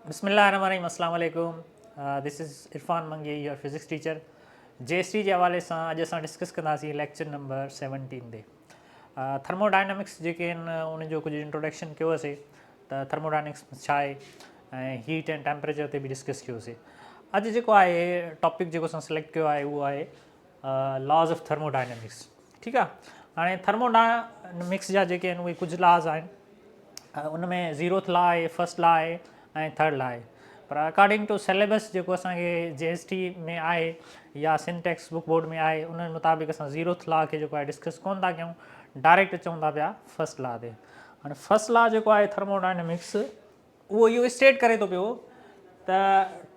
बिस्मिल्लाहिर्रहमानिर्रहीम, अस्सलाम वालेकुम। दिस इज़ इरफान मंगी, योर फिज़िक्स टीचर। जेएसटी के हवाले सां अॼु असां डिस्कस कंदासीं लेक्चर नंबर 17 ते। थर्मोडायनामिक्स जेके आहिनि उनजो कुझु इंट्रोडक्शन कयोसीं त थर्मोडायनामिक्स छा आहे ऐं हीट एंड टेम्परेचर ते बि डिस्कस कयोसीं। अॼु जेको आहे टॉपिक जेको असां सिलेक्ट कयो आहे उहो आहे लॉज़ ऑफ थर्मोडायनामिक्स। ठीकु आहे। हाणे थर्मोडायनामिक्स जा जेके आहिनि उहे कुझु लॉज़ आहिनि। उनमें ज़ीरोथ लॉ आहे, फर्स्ट लॉ आहे ऐं थर्ड लॉ आहे। पर अकॉर्डिंग टू सिलेबस जेको असांखे जेएसटी में आहे या सिंटेक्स बुक बोर्ड में आहे उन मुताबिक़ असां ज़ीरोथ लॉ खे जेको आहे डिस्कस कोन था कयूं, डायरेक्ट अचूं था पिया फर्स्ट लॉ ते। हाणे फर्स्ट लॉ जेको आहे थर्मोडायनेमिक्स उहो इहो स्टेट करे थो पियो त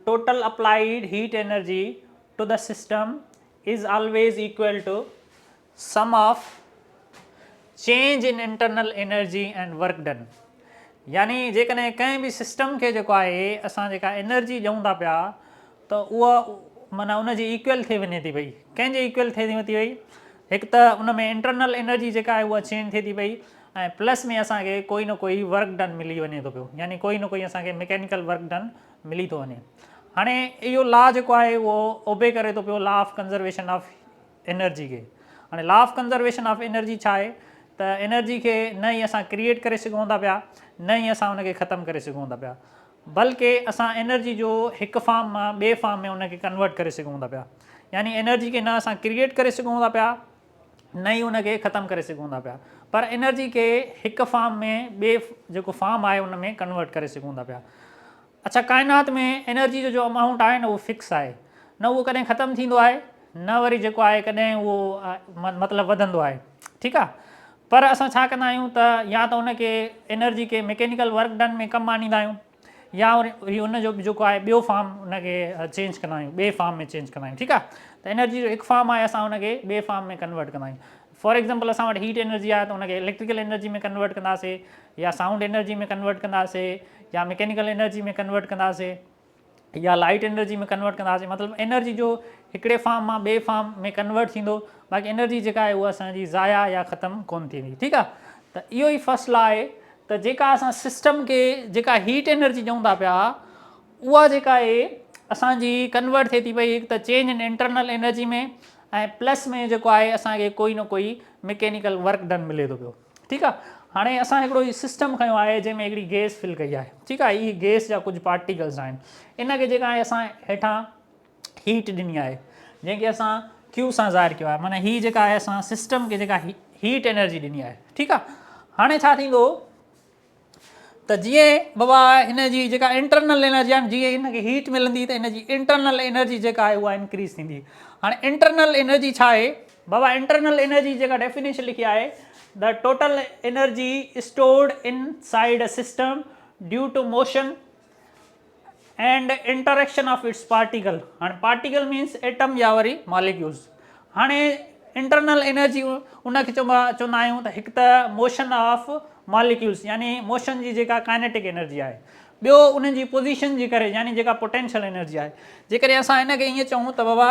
total applied heat energy to the system is always equal to sum of change in internal energy and work done. यानी जेकॾहिं कंहिं बि सिस्टम खे जेको आहे असां जेका एनर्जी ॾियूं था पिया त उहा माना उनजी इक्वल थी वञे थी पई। कंहिंजे इक्वल थिए थी वई? हिकु त उन में इंटरनल एनर्जी जेका आहे उहा चेंज थिए थी पई ऐं प्लस में असांखे कोई न कोई वर्क डन मिली वञे थो पियो, यानी कोई न कोई असांखे मैकेनिकल वर्क डन मिली थो वञे। हाणे इहो लॉ जेको आहे उहो ओबे करे थो पियो law of conservation of energy खे। हाणे law of conservation of energy छा आहे त एनर्जी खे न ई असां क्रिएट करे सघूं था पिया, न ई असां उनखे ख़तमु करे सघूं था पिया, बल्कि असां एनर्जी जो हिकु फॉर्म मां ॿिए फॉर्म में उनखे कन्वर्ट करे सघूं था पिया। यानी एनर्जी खे न असां क्रिएट करे सघूं था पिया, न ई उनखे ख़तमु करे सघूं था पिया, पर एनर्जी खे हिकु फॉर्म में ॿिए जेको फॉर्म आहे उन में कन्वर्ट करे सघूं था पिया। अच्छा, काइनात में एनर्जी जो अमाउंट आहे न उहो फिक्स आहे, न उहो कॾहिं ख़तमु थींदो आहे, न वरी जेको आहे कॾहिं उहो मतिलबु वधंदो आहे। ठीकु आहे। पर असां छा कंदा आहियूं त या त उनखे एनर्जी खे मैकेनिकल वर्क डन में कमु आणींदा आहियूं या वरी उनजो जेको आहे ॿियो फॉर्म उनखे चेंज कंदा आहियूं, ॿिए फॉर्म में चेंज कंदा आहियूं। ठीकु आहे। त एनर्जी जो हिकु फॉर्म आहे, असां उनखे ॿिए फॉर्म में कन्वर्ट कंदा आहियूं। फॉर एग्ज़ाम्पल असां वटि हीट एनर्जी आहे त उनखे इलेक्ट्रिकल एनर्जी में कन्वर्ट कंदासीं, या साउंड एनर्जी में कन्वर्ट कंदासीं, या मैकेनिकल एनर्जी में कन्वर्ट कंदासीं, या लाइट एनर्जी में कन्वर्ट कंदासीं। मतिलबु एनर्जी जो हिकिड़े फॉर्म मां ॿिए फॉर्म में कन्वर्ट थींदो, बाक़ी एनर्जी जेका आहे उहा असांजी ज़ाया या ख़तमु कोन थींदी। ठीकु आहे। त इहो ई फर्स्ट लॉ आहे त जेका असां सिस्टम खे जेका हीट एनर्जी ॾियूं था पिया उहा जेका आहे असांजी कन्वर्ट थिए थी पई हिकु त चेंज इन इंटरनल एनर्जी में ऐं प्लस में जेको आहे असांखे कोई न कोई मैकेनिकल वर्क डन मिले थो पियो। ठीकु आहे। हाणे असां हिकिड़ो ई सिस्टम खयो आहे जंहिंमें हिकिड़ी गैस फिल कई आहे। ठीकु आहे। इहा गैस जा कुझु पार्टिकल्स आहिनि, इनखे जेका आहे असां हेठां हीट ॾिनी आहे जंहिंखे असां क्यू सां ज़ाहिर कयो आहे। माना हीअ जेका आहे असां सिस्टम खे जेका हीट एनर्जी ॾिनी आहे। ठीकु आहे। हाणे छा थींदो त जीअं बाबा हिन जी जेका इंटरनल एनर्जी आहे, जीअं हिनखे हीट मिलंदी त हिनजी इंटरनल एनर्जी जेका आहे उहा इंक्रीज़ थींदी। हाणे इंटरनल एनर्जी छा आहे बाबा? इंटरनल एनर्जी जेका डेफिनेशन लिखी आहे, the total energy stored inside a system due to motion and interaction of its particle. हाणे पार्टिकल मीन्स एटम या वरी मॉलिक्यूल्स। हाणे इंटरनल एनर्जी उनखे चवंदा आहियूं त हिकु त मोशन ऑफ मॉलिक्यूल्स, यानी मोशन जी जेका काइनेटिक एनर्जी आहे, ॿियो उनजी पोजीशन जी करे यानी जेका पोटेंशियल एनर्जी आहे। जेकॾहिं असां हिनखे ईअं चऊं त बाबा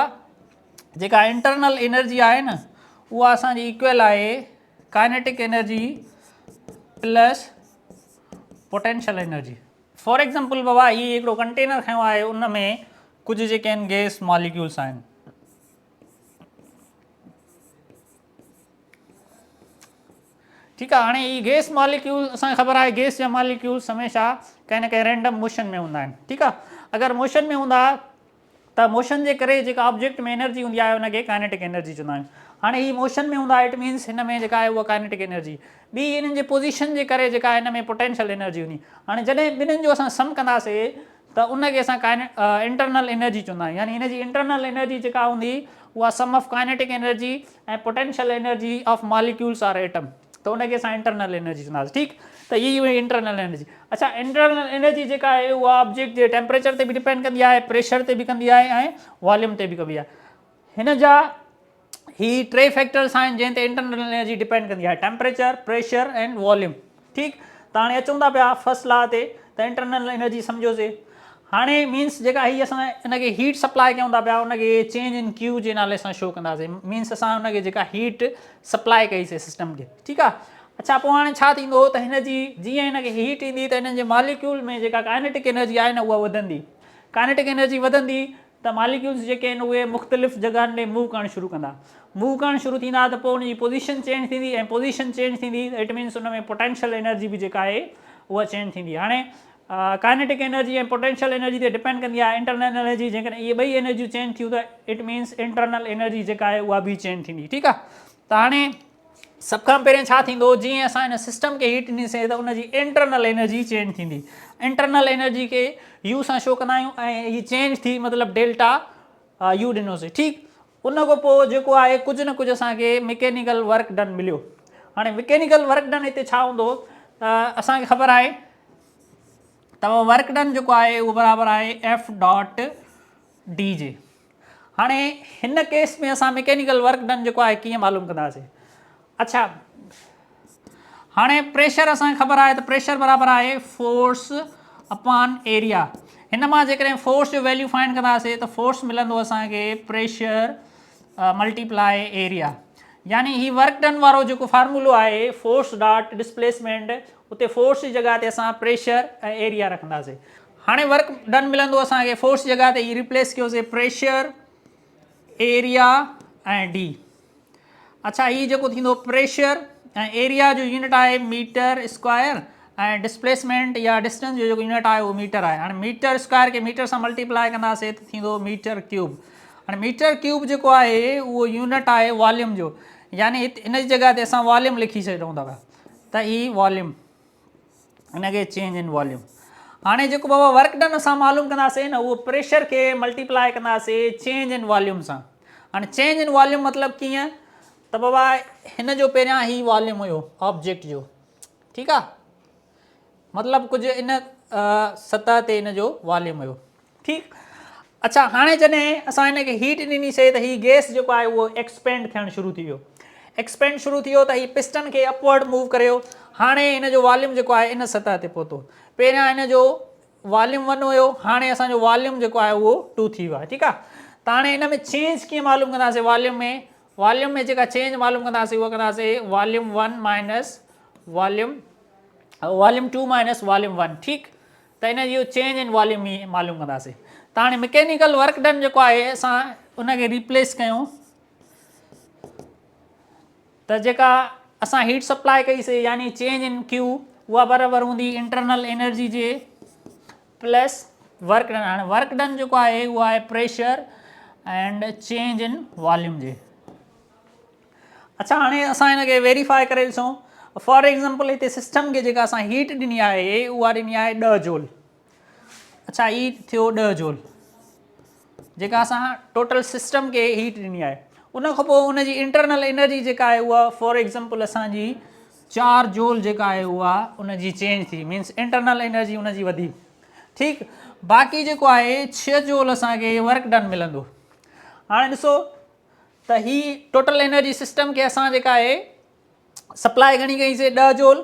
जेका इंटरनल एनर्जी आहे न उहा असांजी इक्वल आहे kinetic energy plus potential energy. For example बाबा हीअ हिकिड़ो कंटेनर खयो आहे, उन में कुझु जेके आहिनि गैस मॉलिक्यूल्स आहिनि। ठीकु आहे। हाणे ही गैस मॉलिक्यूल असांखे ख़बर आहे गैस जा मॉलिक्यूल्स हमेशह कंहिं न कंहिं रैंडम मोशन में हूंदा आहिनि। ठीकु आहे। अगरि मोशन में हूंदा त मोशन जे करे जेका ऑब्जेक्ट में एनर्जी हूंदी आहे उनखे काइनेटिक एनर्जी चवंदा आहियूं। हाणे ही मोशन में हूंदा इट मीन्स हिन में जेका आहे उहा काइनेटिक एनर्जी, ॿी हिननि जे पोजीशन जे करे जेका हिन में पोटेंशियल एनर्जी हूंदी। हाणे जॾहिं ॿिन्हिनि जो असां सम कंदासीं त उनखे असां इंटरनल एनर्जी चवंदा आहियूं। यानी हिनजी इंटरनल एनर्जी जेका हूंदी उहा सम ऑफ काइनेटिक एनर्जी ऐं potential energy of molecules or atom, त उनखे असां इंटरनल एनर्जी चवंदासीं। ठीकु। त इहा हुई इंटरनल एनर्जी। अच्छा, इंटरनल एनर्जी जेका आहे उहा ऑब्जेक्ट जे टेम्परेचर ते बि डिपेंड कंदी आहे, प्रेशर ते बि कंदी आहे ऐं वॉल्यूम ते बि कंदी आहे। हिन जा ही टे फैक्टर्स आहिनि जंहिं ते इंटरनल एनर्जी डिपेंड कंदी आहे, टेम्परेचर, प्रेशर एंड वॉल्यूम। ठीकु। त हाणे अचूं था पिया फर्स्ट लॉ ते त इंटरनल एनर्जी सम्झोसीं। हाणे मीन्स जेका हीअ असां हिनखे हीट सप्लाई कयूं था पिया उनखे चेंज इन क्यू जे नाले सां शो कंदासीं। मीन्स असां हुनखे जेका हीट सप्लाई कईसीं सिस्टम खे। ठीकु आहे। अच्छा पोइ हाणे छा थींदो त हिन जी जीअं हिन खे हीट ईंदी त हिननि जे मॉलिक्यूल में जेका काइनेटिक एनर्जी आहे न उहा वधंदी। काइनेटिक एनर्जी वधंदी त मॉलिक्यूल्स जेके आहिनि उहे मुख़्तलिफ़ जॻहनि ॾे मूव करणु शुरू कंदा। मूव करणु शुरू थींदा त पोइ हुनजी पोज़ीशन चेंज थींदी ऐं पोज़ीशन चेंज थींदी त इट मीन्स हुन में पोटेंशियल एनर्जी बि जेका आहे उहा चेंज थींदी। हाणे काइनेटिक एनर्जी ऐं पोटेंशियल एनर्जी ते डिपेंड कंदी आहे इंटरनल एनर्जी। जेकॾहिं इहे ॿई एनर्जियूं चेंज थियूं त इट मीन्स इंटरनल एनर्जी जेका आहे उहा बि चेंज थींदी। ठीकु आहे। त हाणे सभ खां पहिरियों छा थींदो, जीअं असां हिन सिस्टम खे हीट ॾींदीसीं त उनजी इंटरनल एनर्जी चेंज थींदी। इंटरनल एनर्जी खे यू सां शो कंदा आहियूं ऐं हीअ चेंज थी मतिलबु डेल्टा यू ॾिनोसीं। ठीकु। उन खां पोइ जेको आहे कुझु न कुझु असांखे मैकेनिकल वर्क डन मिलियो। हाणे मैकेनिकल वर्क डन हिते छा हूंदो त असांखे ख़बर आहे त वर्क डन जेको आहे उहो बराबरि आहे एफ डॉट डी जे। हाणे हिन केस में असां मैकेनिकल वर्क डन जेको आहे कीअं मालूम कंदासीं। अच्छा हाणे प्रेशर असांखे ख़बर आहे त प्रेशर बराबरि आहे फोर्स अपॉन एरिया। हिन मां जेकॾहिं फोर्स जो वैल्यू फाइंड कंदासीं त फोर्स मिलंदो असांखे प्रेशर मल्टीप्लाई एरिया। यानी ही वर्क डन वारो जेको फार्मूलो आहे फोर्स डॉट डिस्प्लेसमेंट, उते फोर्स जी जॻह ते असां प्रेशर ऐं एरिया रखंदासीं। हाणे वर्क डन मिलंदो असांखे फोर्स जी जॻह ते ही रिप्लेस कयोसीं प्रेशर एरिया ऐं डी। अच्छा ही जेको थींदो प्रेशर ऐं एरिया जो यूनिट आहे मीटर स्क्वायर ऐं डिस्प्लेसमेंट या डिस्टेंस जो जेको यूनिट आहे उहो मीटर आहे। हाणे मीटर स्क्वायर खे मीटर सां मल्टीप्लाई कंदासीं त थींदो मीटर क्यूब। हाणे मीटर क्यूब जेको आहे उहो यूनिट आहे वॉल्यूम जो। यानी हिन जी जॻह ते असां वॉल्यूम लिखी छॾूं था त ही वॉल्यूम, हिनखे चेंज इन वॉल्यूम। हाणे जेको बाबा वर्क डन असां मालूम कंदासीं न उहो प्रेशर खे मल्टीप्लाई कंदासीं चेंज इन वॉल्यूम सां। हाणे चेंज इन वॉल्यूम मतिलबु कीअं त बाबा हिन जो पहिरियां ही वॉल्यूम हुयो ऑब्जेक्ट जो। ठीकु आहे। मतिलबु कुझु इन सतह ते हिन जो वॉल्यूम हुयो। ठीकु। अच्छा हाणे जॾहिं असां हिनखे हीट ॾिनीसीं त हीउ गैस जेको आहे उहो एक्सपेंड थियणु शुरू थी वियो। एक्सपेंड शुरू थी वियो त हीउ पिस्टन खे अपवर्ड मूव करियो। हाणे हिन जो वॉल्यूम जेको आहे इन सतह ते पहुतो। पहिरियां हिन जो वॉल्यूम 1 हुयो, हाणे असांजो वॉल्यूम जेको आहे उहो 2 थी वियो आहे। ठीकु आहे। त हाणे हिन में चेंज कीअं मालूम कंदासीं वॉल्यूम में जेका चेंज मालूम कंदासीं उहा कंदासीं volume 1 minus volume 2 minus volume 1। ठीकु। त हिन जो चेंज इन वॉल्यूम ई मालूम कंदासीं। त हाणे मैकेनिकल वर्क डन जेको आहे असां उनखे रिप्लेस कयूं त जेका असां हीट सप्लाई कईसीं यानी चेंज इन क्यू उहा बराबरि हूंदी इंटरनल एनर्जी जे प्लस वर्क डन। हाणे वर्क डन जेको आहे उहो आहे pressure and change in volume जे। अच्छा हाणे असां हिनखे वेरीफाई करे ॾिसूं। फॉर एग्ज़ाम्पल हिते सिस्टम खे जेका असां हीट ॾिनी आहे उहा ॾिनी आहे 10 जूल। अच्छा ही थियो 10 जूल जेका असां टोटल सिस्टम खे हीट ॾिनी आहे। उन खां पोइ उनजी इंटरनल एनर्जी जेका आहे उहा फॉर एग्ज़ाम्पल असांजी 4 जूल जेका आहे उहा उनजी चेंज थी, मीन्स इंटरनल एनर्जी उनजी वधी। ठीकु। बाक़ी जेको आहे 6 जूल असांखे वर्क डन मिलंदो। हाणे ॾिसो त ही टोटल एनर्जी सिस्टम खे असां जेका आहे सप्लाई घणी कईसीं 10 जूल।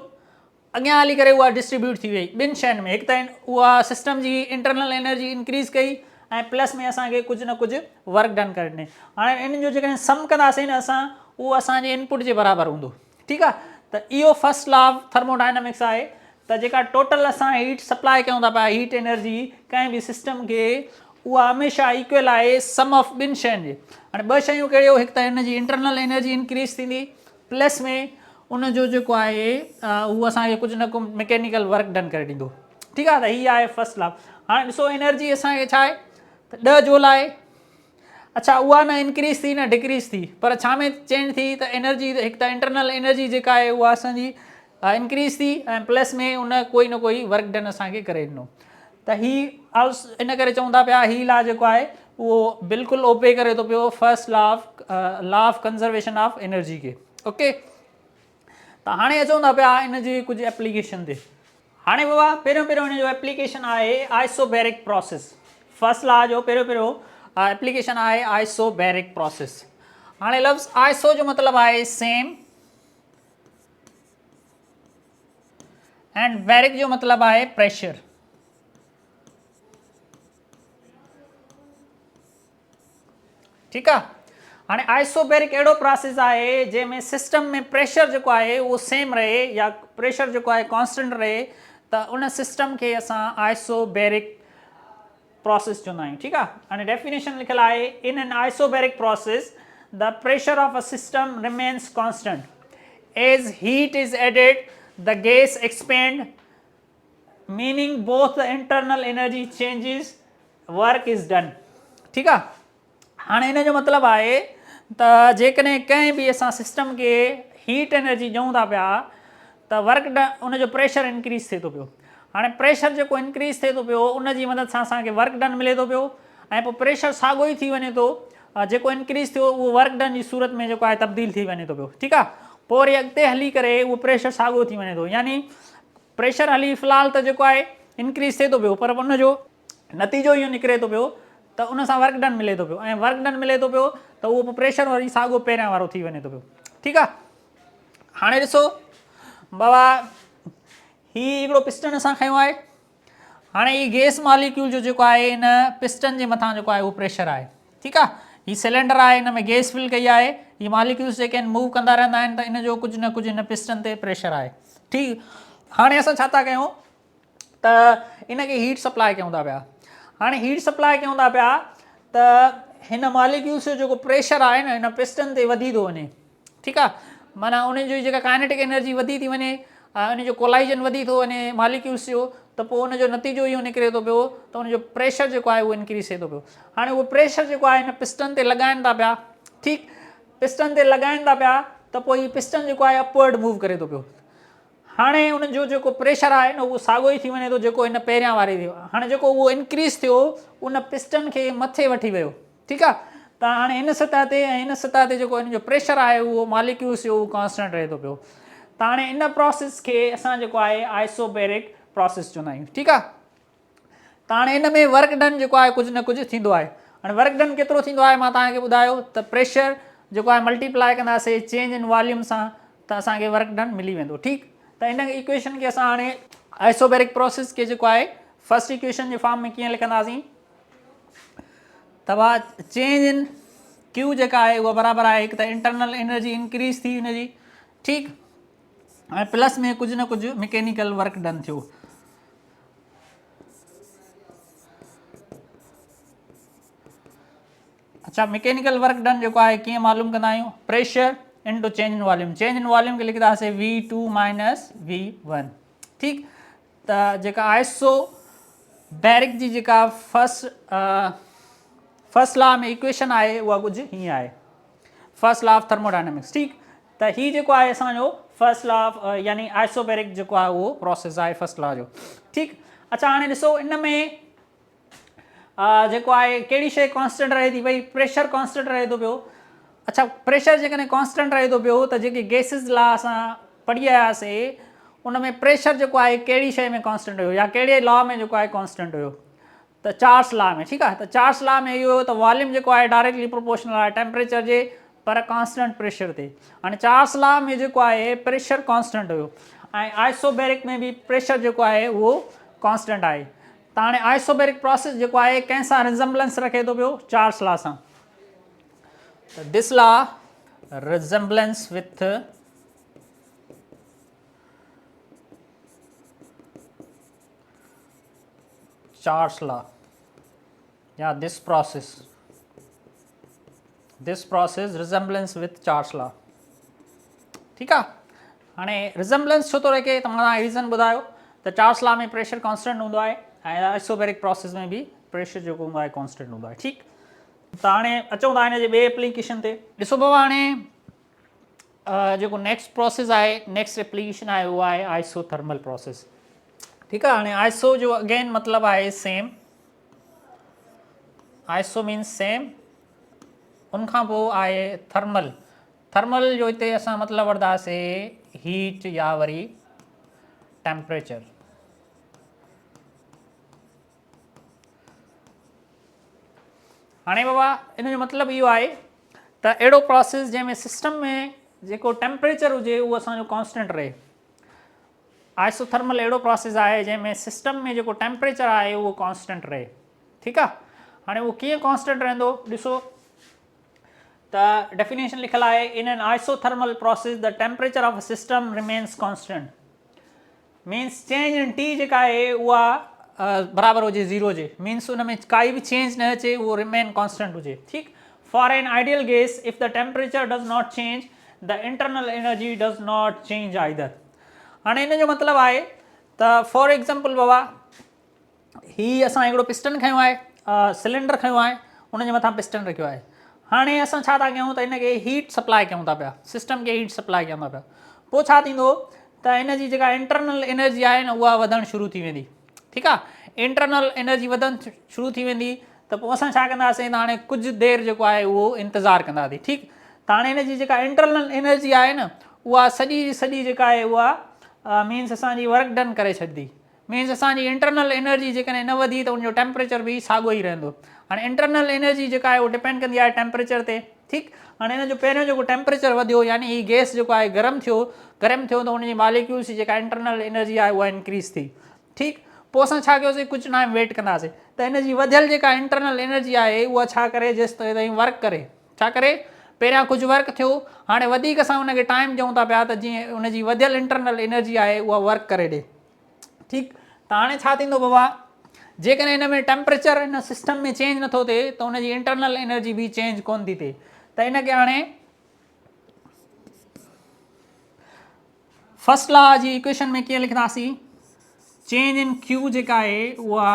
अॻियां हली करे उहा डिस्ट्रीब्यूट थी वई ॿिनि शयुनि में। हिकु त उहा सिस्टम जी इंटरनल एनर्जी इंक्रीज़ कई ऐं प्लस में असांखे कुझु न कुझु वर्क डन करे ॾिनई। हाणे इन्हनि जो जेकॾहिं सम कंदासीं न असां उहो असांजे इनपुट जे बराबरि हूंदो। ठीकु आहे। त इहो फस्ट लॉ ऑफ थर्मोडायनेमिक्स आहे त जेका टोटल असां हीट सप्लाई कयूं था पिया हीट एनर्जी कंहिं बि सिस्टम खे उहा हमेशह इक्वल आहे सम ऑफ ॿिनि शयुनि जे। हाणे ॿ शयूं कहिड़ियूं, हिकु त हिनजी इंटरनल एनर्जी इंक्रीज़ थींदी प्लस में उनजो जेको आहे उहो असांखे कुझु न कुझु मैकेनिकल वर्क डन करे ॾींदो। ठीकु आहे। त हीअ आहे फस्ट लॉ। हाणे ॾिसो एनर्जी असांखे छा आहे त 10 जूल आहे। अच्छा उहा न इंक्रीज़ थी न डिक्रीज़ थी, पर छा में चेंज थी त एनर्जी हिकु त इंटरनल एनर्जी जेका आहे उहा असांजी इंक्रीज़ थी ऐं प्लस में उन कोई न कोई वर्क डन असांखे करे ॾिनो। त हीअ इन करे चऊं था पिया हीअ लॉ जेको आहे उहो बिल्कुलु ओबे करे थो पियो first law of conservation of energy खे। ओके। त हाणे अचूं था पिया हिनजी कुझु एप्लीकेशन ते। हाणे बाबा पहिरियों हिन जो एप्लीकेशन आहे आइसोबैरिक प्रोसेस। फस्ट लॉ जो पहिरियों एप्लीकेशन आहे आइसोबैरिक प्रोसेस। हाणे लफ़्ज़ आइसो जो मतिलबु आहे सेम एंड बैरिक जो मतिलबु आहे प्रेशर। ठीकु आहे। हाणे आइसोबैरिक अहिड़ो प्रोसेस आहे जंहिंमें सिस्टम में प्रेशर जेको आहे उहो सेम रहे या प्रेशर जेको आहे कॉन्स्टेंट रहे, त उन सिस्टम खे असां आइसोबैरिक प्रोसेस चवंदा आहियूं। ठीकु आहे। हाणे डेफिनेशन लिखियलु आहे, in an isobaric process the pressure of a system remains constant as heat is added the gas expand meaning both the internal energy changes work is done. ठीकु आहे। हाणे हिन जो मतिलबु आहे त जेकॾहिं कंहिं बि असां सिस्टम खे हीट एनर्जी ॾियूं था पिया त वर्क डन, उनजो प्रेशर इंक्रीज़ थिए थो पियो। हाणे प्रेशर जेको इंक्रीज़ थिए थो पियो उन जी मदद सां असांखे वर्क डन मिले थो पियो, ऐं पोइ प्रेशर साॻियो ई थी वञे थो, जेको इंक्रीज़ थियो उहो वर्क डन जी सूरत में जेको आहे तब्दील थी वञे थो पियो। ठीकु आहे। पोइ वरी अॻिते हली करे उहो प्रेशर साॻियो थी वञे थो, यानी प्रेशर हली फ़िलहालु त जेको आहे इंक्रीज़ थिए थो पियो, पर उनजो नतीजो इहो निकिरे थो पियो त उन सां वर्क डन मिले थो पियो, ऐं वर्क डन मिले थो पियो त उहो पोइ प्रेशर वरी साॻियो पहिरियां वारो थी वञे थो पियो। ठीकु आहे। हाणे ॾिसो बाबा, हीउ हिकिड़ो पिस्टन असां खयों आहे। हाणे हीउ गैस मॉलिक्यूल जो जेको आहे इन पिस्टन जे मथां जेको आहे उहो प्रेशर आहे। ठीकु आहे। हीउ सिलेंडर आहे, हिन में गैस फिल कई आहे, हीअ मॉलिक्यूल्स जेके आहिनि मूव कंदा रहंदा आहिनि, त इन जो कुझु न कुझु हिन पिस्टन ते प्रेशर आहे। ठीकु। हाणे असां छा था कयूं त इनखे हीट सप्लाई कयूं था पिया। हाणे हीट सप्लाई कयूं था पिया त हिन मॉलिक्यूल्स जो जेको प्रेशर आहे न हिन पिस्टन ते वधी थो वञे। ठीकु आहे। माना उनजी जेका काइनेटिक एनर्जी वधी थी वञे, उनजो कोलाइजन वधी थो वञे मॉलिक्यूल्स जो, त पोइ उनजो नतीजो इहो निकिरे थो पियो त उनजो प्रेशर जेको आहे उहो इंक्रीज़ थिए थो पियो। हाणे उहो प्रेशर जेको आहे हिन पिस्टन ते लॻाइनि था पिया। ठीकु। पिस्टन ते लॻाइनि था पिया त पोइ हीउ पिस्टन जेको आहे अपवर्ड मूव करे थो पियो। हाणे उनजो जेको प्रेशर आहे न उहो साॻियो ई थी वञे थो जेको हिन पहिरियां वारे थियो। हाणे जेको उहो इंक्रीज़ थियो उन पिस्टन खे मथे वठी वियो। ठीकु आहे। त हाणे हिन सतह ते ऐं हिन सतह ते जेको हिन जो प्रेशर आहे उहो मॉलिक्यूल्स जो उहो कॉन्स्टेंट रहे थो पियो। त हाणे इन प्रोसेस खे असां जेको आहे आइसोबैरिक प्रोसेस चवंदा आहियूं। ठीकु आहे। त हाणे हिन में वर्क डन जेको आहे कुझु न कुझु थींदो आहे। हाणे वर्क डन केतिरो थींदो आहे मां तव्हांखे ॿुधायो त प्रेशर जेको आहे मल्टीप्लाई कंदासीं चेंज इन वॉल्यूम सां त असांखे वर्क डन मिली वेंदो। ठीकु। त इन इक्वेशन खे असां हाणे आइसोबैरिक प्रोसेस खे जेको आहे फर्स्ट इक्वेशन जे फॉर्म में कीअं लिखंदासीं त चेंज इन क्यू जेका आहे उहा बराबरि आहे हिकु त इंटरनल एनर्जी इंक्रीज़ थी हुनजी। ठीकु। ऐं प्लस में कुझु न कुझु मैकेनिकल वर्क डन थियो। अच्छा, मैकेनिकल वर्क डन जेको आहे कीअं मालूम कंदा आहियूं, pressure into change in volume. Change in volume खे लिखंदासीं V2 माइनस V1। ठीकु। त जेका आइसोबैरिक जी जेका फर्स्ट लॉ में इक्वेशन आहे उहा कुझु हीअं आहे, फर्स्ट लॉ ऑफ थर्मोडायनेमिक्स। ठीकु। त हीउ जेको आहे असांजो फर्स्ट लॉ ऑफ यानी आइसोबैरिक जेको आहे उहो प्रोसेस आहे फर्स्ट लॉ जो। ठीकु। अच्छा, हाणे ॾिसो इन में जेको आहे कहिड़ी शइ कॉन्स्टेंट रहे थी पई, प्रेशर कॉन्स्टेंट रहे थो पियो। अच्छा, प्रेशर जेकॾहिं कॉन्स्टेंट रहे थो पियो त जेके गैसिस लॉ असां पढ़ी आयासीं उन में प्रेशर जेको आहे कहिड़ी शइ में कॉन्स्टेंट हुयो या कहिड़े लॉ में जेको आहे कॉन्स्टेंट हुयो, त चार्ल्स लॉ में। ठीकु आहे। त चार्ल्स लॉ में इहो त वॉल्यूम जेको आहे डायरेक्टली प्रोपोर्शनल आहे टेम्परेचर जे, पर कॉन्स्टेंट प्रेशर ते। हाणे चार्ल्स लॉ में जेको आहे प्रेशर कॉन्स्टेंट हुयो ऐं आइसोबैरिक में बि प्रेशर जेको आहे उहो कॉन्स्टेंट आहे। त हाणे आइसोबैरिक प्रोसेस जेको आहे कंहिंसां रिज़म्बलेंस रखे थो पियो, चार्ल्स लॉ सां। त this law resemblance with Charles law या this process resemblance with Charles law. ठीकु आहे। हाणे रिज़म्बलेंस छो थो रखे त मां तव्हांखे रीज़न ॿुधायो त चार्ल्स लॉ में प्रेशर कॉन्स्टेंट हूंदो आहे ऐं आइसोबैरिक प्रोसेस में बि प्रेशर जेको हूंदो आहे कॉन्स्टेंट हूंदो आहे। ठीकु। त हाणे अचूं था हिन जे ॿिए एप्लीकेशन ते। ॾिसो बाबा, हाणे जेको नेक्स्ट प्रोसेस आहे, नेक्स्ट एप्लीकेशन आहे उहा आहे आइसोथर्मल प्रोसेस। ठीकु आहे। हाणे आइसो जो अगेन मतिलबु आहे सेम, आइसो मीन्स सेम। उनखां पोइ आहे थर्मल। थर्मल जो हिते असां मतिलबु वठंदासीं हीट या वरी टेम्परेचर। हाणे बाबा इन जो मतिलबु इहो आहे त अहिड़ो प्रोसेस जंहिंमें सिस्टम में जेको टेम्परेचर हुजे उहो असांजो कॉन्स्टेंट रहे। आइसोथर्मल अहिड़ो प्रोसेस आहे जंहिंमें सिस्टम में जेको टेम्परेचर आहे उहो कॉन्स्टेंट रहे। ठीकु आहे। हाणे उहो कीअं कॉन्स्टेंट रहंदो, ॾिसो त डेफिनेशन लिखियल आहे, in N isothermal process the temperature of a system remains constant, means change in T जेका आहे उहा बराबरि हुजे 0 जे, मीन्स उन में काई बि चेंज न अचे, उहो रिमेन कॉन्स्टेंट हुजे। ठीकु, for an ideal gas if the temperature does not change the internal energy does not change either. हाणे इन जो मतिलबु आहे त फॉर एग्ज़ाम्पल बाबा ही असां हिकिड़ो पिस्टन खयो आहे, सिलेंडर खयो आहे, उन जे मथां पिस्टन रखियो आहे। हाणे असां छा था कयूं त हिनखे हीट सप्लाई कयूं था पिया, सिस्टम खे हीट सप्लाई कयूं था पिया, पोइ छा थींदो त हिन जी जेका इंटरनल एनर्जी आहे न उहा वधणु शुरू थी वेंदी। ठीकु आहे, इंटरनल एनर्जी वधणु शुरू थी वेंदी त पोइ असां छा कंदासीं त हाणे कुझु देरि जेको आहे उहो इंतज़ारु कंदासीं। ठीकु, त हाणे हिन जी जेका इंटरनल एनर्जी आहे न उहा सॼी जेका आहे उहा मीन्स असांजी वर्क डन करे छॾंदी, मीन्स असांजी इंटरनल एनर्जी जेकॾहिं न वधी त उनजो टेम्परेचर बि साॻियो ई रहंदो। हाणे इंटरनल एनर्जी जेका आहे उहो डिपेंड कंदी आहे टेम्परेचर ते। ठीकु, हाणे हिन जो पहिरियों जेको टेम्परेचर वधियो यानी ही गैस जेको आहे गरम थियो त उनजी मालिक्यूल्स जी जेका इंटरनल एनर्जी आहे उहा इंक्रीज़ थी। ठीकु, पोइ असां छा कयोसीं, कुझु टाइम वेट कंदासीं त हिन जी वधियल जेका इंटरनल एनर्जी आहे उहा छा करे जेसि ताईं वर्क करे, छा करे, पहिरियां कुझु वर्क थियो, हाणे वधीक असां हुनखे टाइम ॾियूं था पिया त जीअं उनजी वधियल इंटरनल एनर्जी आहे उहा वर्क करे ॾिए। ठीकु, त हाणे छा थींदो बाबा, जेकॾहिं हिन में टेम्परेचर हिन सिस्टम में चेंज नथो थिए त हुनजी इंटरनल एनर्जी बि चेंज कोन थी थिए, त हिनखे हाणे फर्स्ट लॉ जी इक्वेशन में कीअं लिखंदासीं, चेंज इन क्यू जेका आहे उहा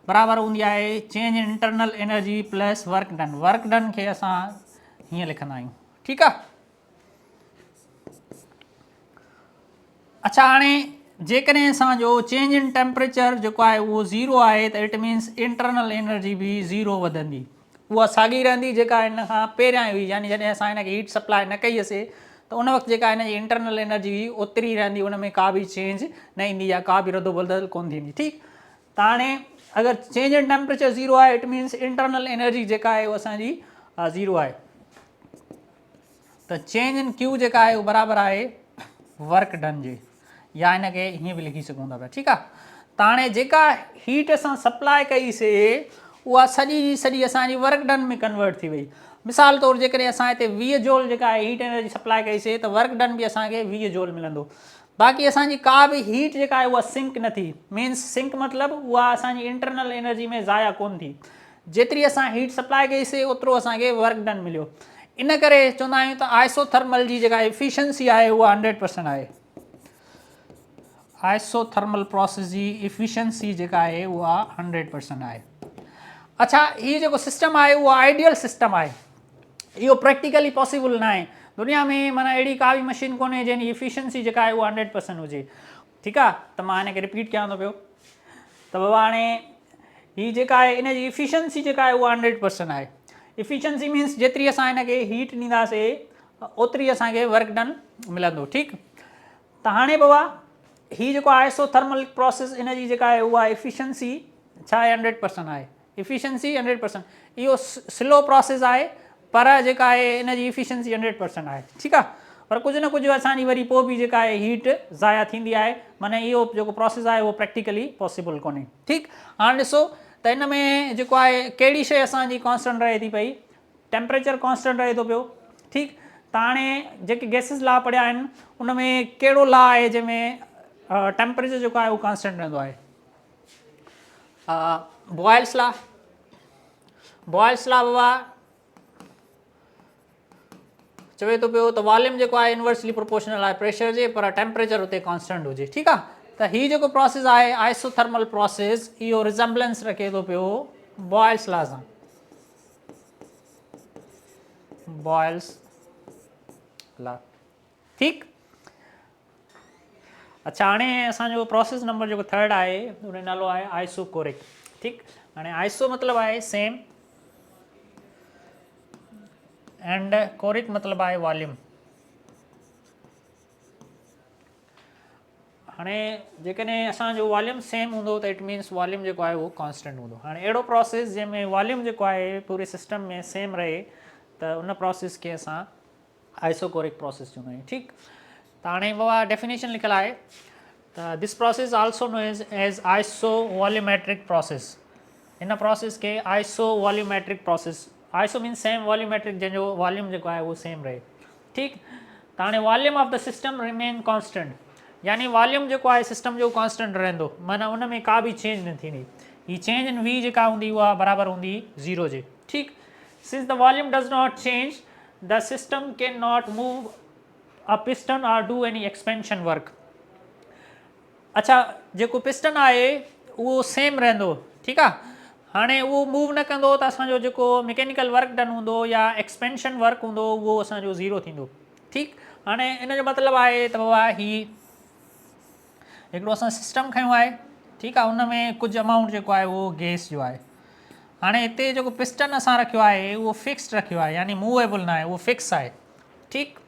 बराबरि हूंदी आहे change in internal energy plus work done. Work done खे असां हीअं लिखंदा आहियूं। ठीकु आहे, अच्छा हाणे जेकॾहिं असांजो चेंज इन टेम्परेचर जेको आहे उहो 0 आहे त इट मीन्स इंटरनल एनर्जी बि 0 वधंदी, उहा साॻी रहंदी जेका हिन खां पहिरियां हुई, यानी जॾहिं असां हिनखे हीट सप्लाई न कई हुईसीं त उन वक़्तु जेका हिन जी इंटरनल एनर्जी हुई ओतिरी रहंदी, उन में का बि चेंज न ईंदी या का बि रदो बदल कोन थींदी। ठीकु, त हाणे अगरि चेंज इन टेम्परेचर 0 आहे इट मीन्स इंटरनल एनर्जी जेका आहे उहा असांजी 0 आहे, त चेंज इन क्यू जेका आहे उहा बराबरि आहे वर्क डन जे, या हिनखे हीअं बि लिखी सघूं था पिया। ठीकु आहे, त हाणे जेका हीट असां सप्लाई कईसीं उहा सॼी जी सॼी असांजी वर्क डन में कन्वर्ट थी वई। मिसाल तौरु जेकॾहिं असां हिते 20 जूल जेका आहे हीट एनर्जी सप्लाई कईसीं त वर्क डन बि असांखे 20 जूल मिलंदो। बाक़ी असांजी का बि हीट जेका आहे उहा सिंक न थी, मीन्स सिंक मतिलबु उहा असांजी इंटरनल एनर्जी में ज़ाया कोन थी, जेतिरी असां हीट सप्लाई कईसीं ओतिरो असांखे वर्क डन मिलियो। इन करे चवंदा आहियूं त आइसोथर्मल जी जेका एफिशिएंसी आहे उहा 100% आहे। आइसोथर्मल प्रोसेस जी एफिशिएंसी जेका आहे उहा 100% आहे। अच्छा, हीअ जेको सिस्टम आहे उहो आइडियल सिस्टम आहे, इहो प्रैक्टिकली पॉसिबल न आहे। दुनिया में माना अहिड़ी का बि मशीन कोन्हे जंहिंजी एफिशिएंसी जेका आहे उहा 100% हुजे। ठीकु आहे, त मां हिनखे रिपीट कयां थो पियो त बाबा हाणे हीअ जेका आहे इन जी एफिशिएंसी जेका आहे उहा 100% आहे। एफिशिएंसी मीन्स जेतिरी असां हिनखे हीट ॾींदासीं ओतिरी असांखे वर्क डन मिलंदो। ठीकु, त हाणे बाबा हीअ जेको आइसोथर्मल प्रोसेस इन जी जेका आहे उहा एफिशिएंसी छा आहे 100% आहे, एफिशिएंसी 100%। इहो स्लो प्रोसेस आहे पर जेका आहे इन जी एफिशिएंसी 100% आहे। ठीकु आहे, पर कुझु न कुझु असांजी वरी पोइ बि जेका आहे हीट ज़ाया थींदी आहे, माना इहो जेको प्रोसेस आहे उहो प्रैक्टिकली पॉसिबल कोन्हे। ठीकु, हाणे ॾिसो त हिन में जेको आहे कहिड़ी शइ असांजी कॉन्स्टेंट रहे थी पई, टेम्परेचर कॉन्स्टेंट रहे थो पियो। ठीकु, त हाणे जेके गैसिस लॉ पढ़िया आहिनि उन में कहिड़ो लॉ आहे जंहिंमें टेम्परेचर जेको आहे उहो कॉन्स्टेंट रहंदो आहे, बॉयल्स लॉ। बॉयल्स लॉ बाबा चवे थो पियो त वॉल्यूम जेको आहे इनवर्सली प्रोपोर्शनल आहे प्रेशर जे, पर टेम्परेचर उते कॉन्स्टेंट हुजे। ठीकु आहे, त हीअ जेको प्रोसेस आहे आइसोथर्मल प्रोसेस इहो रिज़ेम्बलेंस रखे थो पियो बॉयल्स लॉ सां। Boyle's law. ठीकु, अच्छा हाणे असांजो प्रोसेस नंबर जेको 3rd आहे उन जो नालो आहे आइसोकोरिक। ठीकु, हाणे आइसो मतिलबु आहे सेम एंड कोरिक मतिलबु आहे वॉल्यूम। हाणे जेकॾहिं असांजो वॉल्यूम सेम हूंदो त इट मीन्स वॉल्यूम जेको आहे उहो कॉन्स्टेंट हूंदो। हाणे अहिड़ो प्रोसेस जंहिंमें वॉल्यूम जेको आहे पूरे सिस्टम में सेम रहे त उन प्रोसेस खे असां आइसोकोरिक प्रोसेस चवंदा आहियूं। ठीकु, त हाणे बाबा डेफिनेशन लिखियल आहे त this process also known as isovolumetric process. हिन प्रोसेस खे isovolumetric process iso means same volumetric, जंहिंजो वॉल्यूम जेको आहे उहो सेम रहे। ठीकु, त हाणे volume of the system remain constant, यानी वॉल्यूम जेको आहे सिस्टम जो कॉन्स्टेंट रहंदो, माना उन में का बि चेंज न थींदी। ही चेंज इन वी जेका हूंदी उहा बराबरि हूंदी 0 जे। ठीकु, since the volume does not change the system can not move a piston और डू एनी एक्सपेंशन वर्क। अच्छा, जेको पिस्टन आहे उहो सेम रहंदो, ठीकु आहे, हाणे उहो मूव न कंदो त असांजो जेको मैकेनिकल वर्क डन हूंदो या एक्सपेंशन वर्क हूंदो उहो असांजो 0 थींदो। ठीकु, हाणे इन जो मतिलबु आहे त बाबा ही हिकिड़ो असां सिस्टम खयो आहे, ठीकु आहे, हुन में कुझु अमाउंट जेको आहे उहो गैस जो आहे। हाणे हिते जेको पिस्टन असां रखियो आहे उहो फिक्स्ड रखियो आहे, यानी मूवेबल न आहे, उहो फिक्स आहे। ठीकु,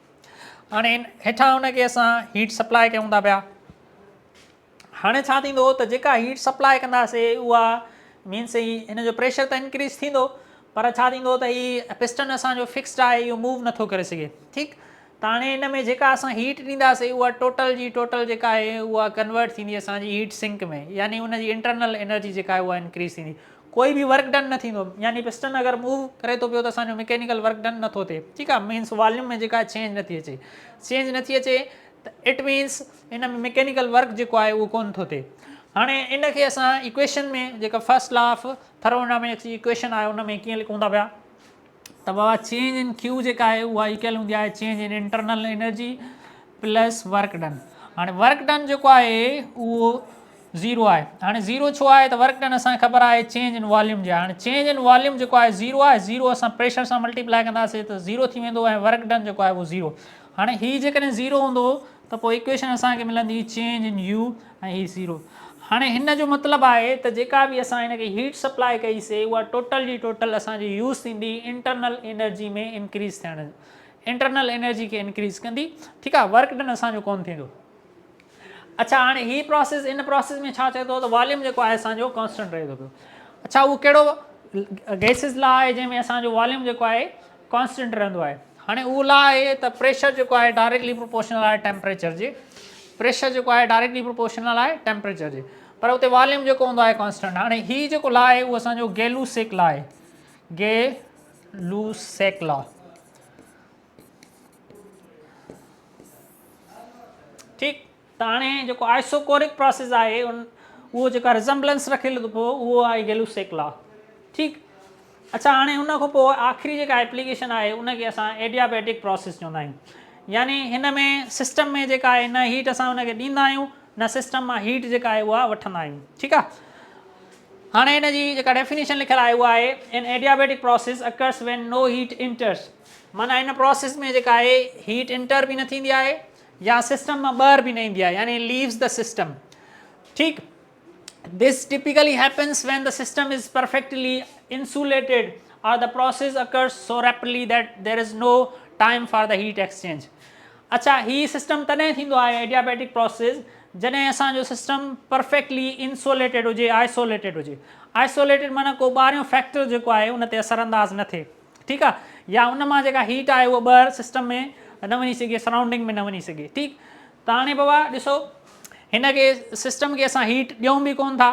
हाणे हेठां हुनखे असां हीट सप्लाई कयूं था पिया। हाणे छा थींदो त जेका हीट सप्लाई कंदासीं उहा मीन्स ही हिन जो प्रेशर त इंक्रीज़ थींदो, पर छा थींदो त ही पिस्टन असांजो फिक्स्ड आहे, इहो मूव नथो करे सघे। ठीकु, त हाणे हिन में जेका असां हीट ॾींदासीं उहा टोटल जी टोटल जेका आहे उहा कन्वर्ट थींदी असांजी हीट सिंक में, यानी उनजी इंटरनल एनर्जी जेका आहे उहा इंक्रीज़ थींदी, कोई बि वर्क डन न थींदो, यानी पिस्टन अगरि मूव करे थो पियो त असांजो मैकेनिकल वर्क डन नथो थिए। ठीकु आहे, मीन्स वॉल्यूम में जेका चेंज नथी अचे, चेंज नथी अचे त इट मीन्स हिन में मैकेनिकल वर्क जेको आहे उहो कोन थो थिए। हाणे इनखे असां इक्वेशन में जेका फर्स्ट लॉ ऑफ थर्मोडायनेमिक्स जी इक्वेशन आहे उन में कीअं लिखूं था पिया त बाबा चेंज इन क्यू जेका आहे उहा इक्वल हूंदी आहे change in internal energy plus work done. हाणे वर्क डन जेको आहे उहो 0 आहे। हाणे 0 छो आहे त वर्क डन असांखे ख़बर आहे चेंज इन वॉल्यूम जे। हाणे चेंज इन वॉल्यूम जेको आहे 0 आहे, 0 असां प्रेशर सां मल्टीप्लाई कंदासीं त 0 थी वेंदो ऐं वर्क डन जेको आहे उहो 0। हाणे हीअ जेकॾहिं 0 हूंदो त पोइ इक्वेशन असांखे मिलंदी चेंज इन यू ऐं हीअ 0। हाणे हिन जो मतिलबु आहे त जेका बि असां हिनखे हीट सप्लाई कईसीं उहा टोटल जी टोटल असांजी यूज़ थींदी इंटरनल एनर्जी में इंक्रीज़ थियण, इंटरनल एनर्जी खे इंक्रीज़ कंदी। ठीकु आहे, वर्क डन असांजो कोन थींदो। अच्छा, हाणे हीअ प्रोसेस, इन प्रोसेस में छा चए थो त वॉल्यूम जेको आहे असांजो कॉन्स्टेंट रहे थो पियो। अच्छा, उहो कहिड़ो गैसिस लॉ आहे जंहिंमें असांजो वॉल्यूम जेको आहे कॉन्स्टेंट रहंदो आहे। हाणे उहो लॉ आहे त प्रेशर जेको आहे डायरेक्टली प्रोपोर्शनल आहे टेम्परेचर जे, प्रेशर जेको आहे डायरेक्टली प्रोपोर्शनल आहे टेम्परेचर जे, पर उते वॉल्यूम जेको हूंदो आहे कॉन्स्टेंट। हाणे हीअ जेको लॉ आहे उहो असांजो गेलूसेक लॉ आहे, गेलूसेक लॉ। ठीकु, त हाणे जेको आइसोकोरिक प्रोसेस आहे उहो जेका रिज़म्बलेंस रखियलु थो पोइ उहो आहे गेलूसेक लॉ। ठीकु, अच्छा, हाणे हुन खां पोइ आख़िरी जेका एप्लीकेशन आहे उनखे असां एडियाबैटिक प्रोसेस चवंदा आहियूं, यानी हिन में सिस्टम में जेका आहे न हीट असां हुनखे ॾींदा आहियूं न सिस्टम मां हीट जेका आहे उहा वठंदा आहियूं। ठीकु आहे, हाणे हिन जी जेका डेफिनेशन लिखियलु आहे उहा आहे in adiabatic process occurs when no heat enters, माना हिन प्रोसेस में जेका आहे हीट इंटर बि न थींदी आहे या सिस्टम मां ॿाहिरि बि न ईंदी आहे, यानी लीव्स द सिस्टम। ठीकु, this typically happens when the system is perfectly insulated or the process occurs so rapidly that there is no time for the heat exchange। अच्छा, ही सिस्टम तॾहिं थींदो आहे एडियाबैटिक प्रोसेस जॾहिं असांजो सिस्टम परफेक्टली इंसोलेटेड हुजे, isolated हुजे। आइसोलेटेड माना को ॿाहिरियों फैक्टर जेको आहे उन ते असरअंदाज़ न थिए। ठीकु आहे, या उन मां जेका हीट आहे उहा ॿाहिरि सिस्टम में न वञी सघे, सराउंडिंग में न वञी सघे। ठीकु, त हाणे बाबा ॾिसो हिनखे सिस्टम खे असां हीट ॾियूं बि कोन था,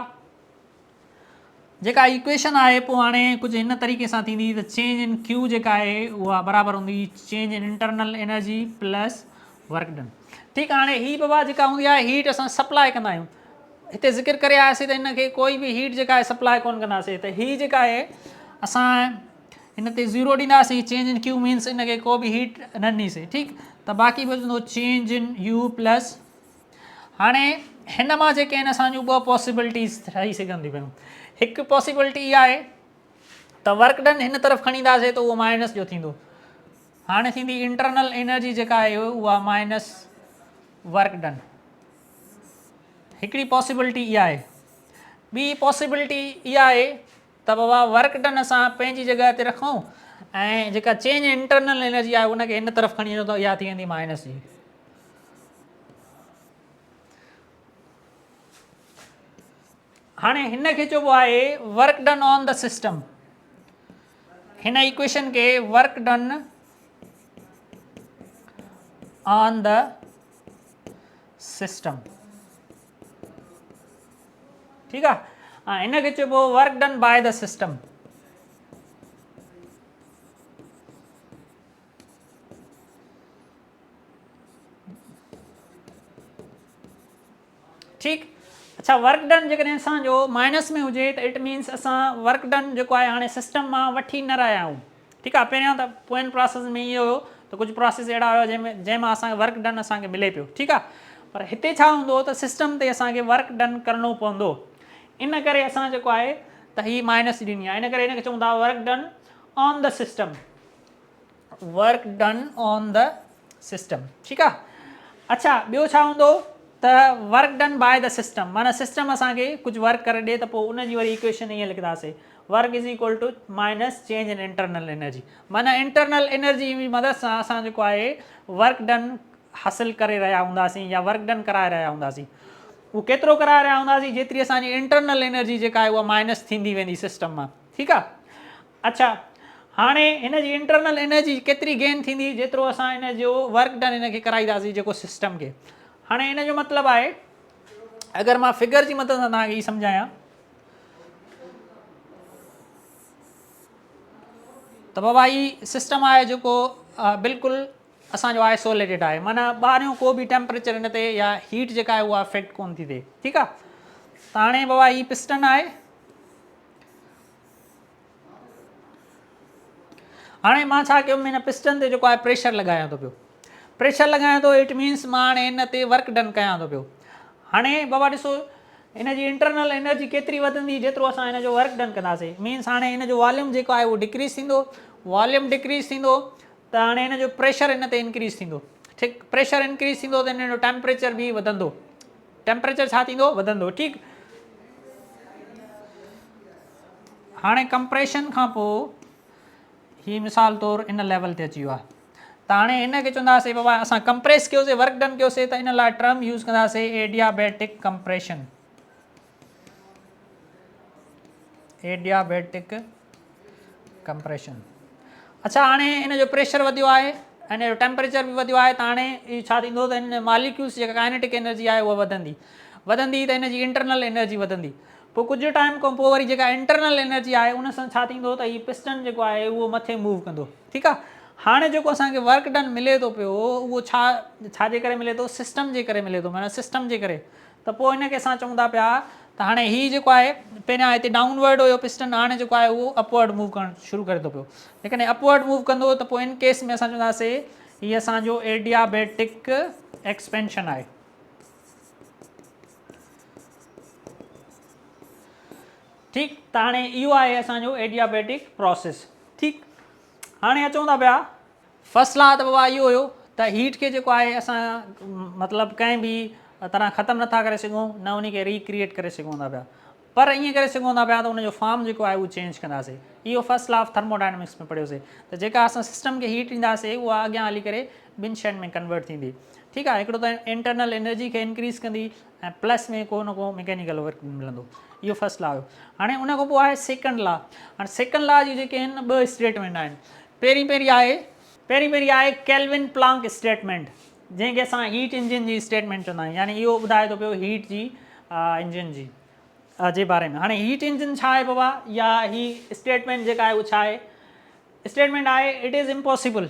जेका इक्वेशन आहे पोइ हाणे कुझु हिन तरीक़े सां थींदी त चेंज इन क्यू जेका आहे उहा बराबरि हूंदी change in internal energy plus work done. ठीकु, हाणे हीअ बाबा जेका हूंदी आहे हीट असां सप्लाई कंदा आहियूं, हिते ज़िक्र करे आयासीं त हिनखे कोई बि हीट जेका आहे सप्लाई कोन कंदासीं, त हीअ जेका आहे असां हिन ते 0 ॾींदासीं, चेंज इन क्यू मीन्स हिनखे को बि हीट न ॾींदासीं। ठीकु, त बाक़ी बचंदो चेंज इन यू प्लस। हाणे हिन मां जेके आहिनि असांजूं ॿ पॉसिबिलिटीज़ ठही सघंदियूं पियूं। हिकु पॉसिबिलिटी इहा आहे त वर्क डन हिन तरफ़ खणी ईंदासीं त उहो माइनस जो थींदो, हाणे थींदी इंटरनल एनर्जी जेका आहे उहा माइनस वर्क डन। हिकिड़ी पॉसिबिलिटी इहा आहे। ॿी पॉसिबिलिटी इहा आहे त बाबा वर्क डन असां पंहिंजी जॻह ते रखूं ऐं जेका चेंज इंटरनल एनर्जी आहे उनखे हिन तरफ़ खणी वञो त इहा थी वेंदी माइनस जी। हाणे हिन खे चइबो आहे work done on the system. हिन इक्वेशन खे work done on the system. ठीकु आहे, हिन खे चइबो work done by the system. ठीकु। अच्छा, वर्क डन जेकॾहिं असांजो माइनस में हुजे त इट मीन्स असां वर्क डन जेको आहे हाणे सिस्टम मां वठी न रहिया आहियूं, ठीकु आहे। पहिरियां त पोइन प्रोसेस में इहो हुयो त कुझु प्रोसेस अहिड़ा हुआ जंहिंमां असांखे वर्क डन असांखे मिले पियो, ठीकु आहे। पर हिते छा हूंदो त सिस्टम ते असांखे वर्क डन करिणो पवंदो, इन करे असां जेको आहे त हीअ माइनस ॾिनी आहे, इन करे हिनखे चऊं था work done on the system, work done on the system, ठीकु आहे। अच्छा, ॿियो छा हूंदो त work done by the system, माना सिस्टम असांखे कुझु वर्क करे ॾिए त पोइ उनजी वरी इक्वेशन ईअं लिखंदासीं, work is equal to minus change in internal energy, माना इंटरनल एनर्जी जी मदद सां असां जेको आहे वर्क डन हासिलु करे रहिया हूंदासीं या वर्क डन कराए रहिया हूंदासीं। उहो केतिरो कराए रहिया हूंदासीं जेतिरी असांजी इंटरनल एनर्जी जेका आहे उहा माइनस थींदी वेंदी सिस्टम मां, ठीकु आहे। अच्छा, हाणे हिन जी इंटरनल एनर्जी केतिरी गेन थींदी जेतिरो असां हिन जो वर्क डन हिनखे कराईंदासीं जेको सिस्टम खे। हाणे हिन जो मतिलबु आहे, अगरि मां फिगर जी मदद सां तव्हांखे हीअ सम्झायां त बाबा हीअ सिस्टम आहे जेको बिल्कुलु असांजो आइसोलेटेड आहे, माना ॿाहिरियों को बि टेम्परेचर हिन ते या हीट जेका आहे उहा अफेक्ट कोन थी थिए, ठीकु आहे। त हाणे बाबा हीअ पिस्टन आहे, हाणे मां छा कयुमि हिन पिस्टन ते जेको आहे प्रेशर लॻायां थो पियो, प्रेशर लॻायां थो इट मीन्स मां हाणे हिन ते वर्क डन कयां थो पियो। हाणे बाबा ॾिसो हिन जी इंटरनल एनर्जी केतिरी वधंदी जेतिरो असां हिन जो वर्क डन कंदासीं, मीन्स हाणे हिन जो वॉल्यूम जेको आहे उहो डिक्रीज़ थींदो, वॉल्यूम डिक्रीज़ थींदो त हाणे हिन जो प्रेशर हिन ते इंक्रीज़ थींदो, ठीकु। प्रेशर इंक्रीज़ थींदो त हिन जो टेम्परेचर बि वधंदो, टेम्परेचर छा थींदो वधंदो, ठीकु। हाणे कंप्रेशन खां पोइ हीअ मिसाल तौरु इन लेवल ते अची वियो आहे, त हाणे हिनखे चवंदासीं बाबा असां कंप्रेस कयोसीं वर्क डन कयोसीं त इन लाइ टर्म यूज़ कंदासीं एडियाबैटिक कंप्रेशन, एडियाबैटिक कंप्रेशन। अच्छा, हाणे हिन जो प्रेशर वधियो आहे ऐं हिन जो टेम्परेचर बि वधियो आहे, त हाणे इहो छा थींदो त हिन मॉलिक्यूल्स जेका काइनेटिक एनर्जी आहे उहा वधंदी, वधंदी त हिन जी इंटरनल एनर्जी वधंदी, पोइ कुझु टाइम खां पोइ वरी जेका इंटरनल एनर्जी आहे उन सां छा थींदो त हीउ पिस्टन जेको आहे उहो मथे मूव कंदो, ठीकु आहे। हाणे जेको असांखे वर्क डन मिले थो पियो उहो छाजे करे मिले थो, सिस्टम जे करे मिले थो, माना सिस्टम जे करे। त पोइ हिनखे असां चऊं था पिया त हाणे हीउ जेको आहे पहिरियां हिते डाउनवर्ड हुयो पिस्टन, हाणे जेको आहे उहो अपवर्ड मूव करणु शुरू करे थो पियो, लेकिन अपवर्ड मूव कंदो त पोइ इन केस में असां चवंदासीं हीअ असांजो एडियाबैटिक एक्सपेंशन आहे, ठीकु। त हाणे इहो आहे असांजो एडियाबैटिक प्रोसेस, ठीकु। हाणे अचूं था पिया फर्स्ट लॉ, त बाबा इहो हुयो त हीट खे जेको आहे असां मतिलबु कंहिं बि तरह ख़तमु नथा करे सघूं, न उन खे रिक्रिएट करे सघूं था पिया, पर ईअं करे सघूं था पिया त उनजो फॉर्म जेको आहे उहो चेंज कंदासीं। इहो फर्स्ट लॉ ऑफ थर्मोडायनेमिक्स में पढ़ियोसीं त जेका असां सिस्टम खे हीट ॾींदासीं उहा अॻियां हली करे ॿिनि शयुनि में कन्वर्ट थींदी, ठीकु आहे। हिकिड़ो त इंटरनल एनर्जी खे इंक्रीज़ कंदी ऐं प्लस में को न को मैकेनिकल वर्क मिलंदो, इहो फर्स्ट लॉ हुयो। हाणे उन खां पोइ आहे सेकंड लॉ। हाणे सेकंड लॉ जी जेके आहिनि ॿ स्टेटमेंट आहिनि, पहिरीं आहे केल्विन प्लांक स्टेटमेंट, जंहिंखे असां हीट इंजन जी स्टेटमेंट चवंदा आहियूं, यानी इहो ॿुधाए थो पियो हीट जी इंजन जी जे बारे में। हाणे हीट इंजन छा आहे बाबा, या ही स्टेटमेंट जेका आहे उहा छा आहे, स्टेटमेंट आहे it is impossible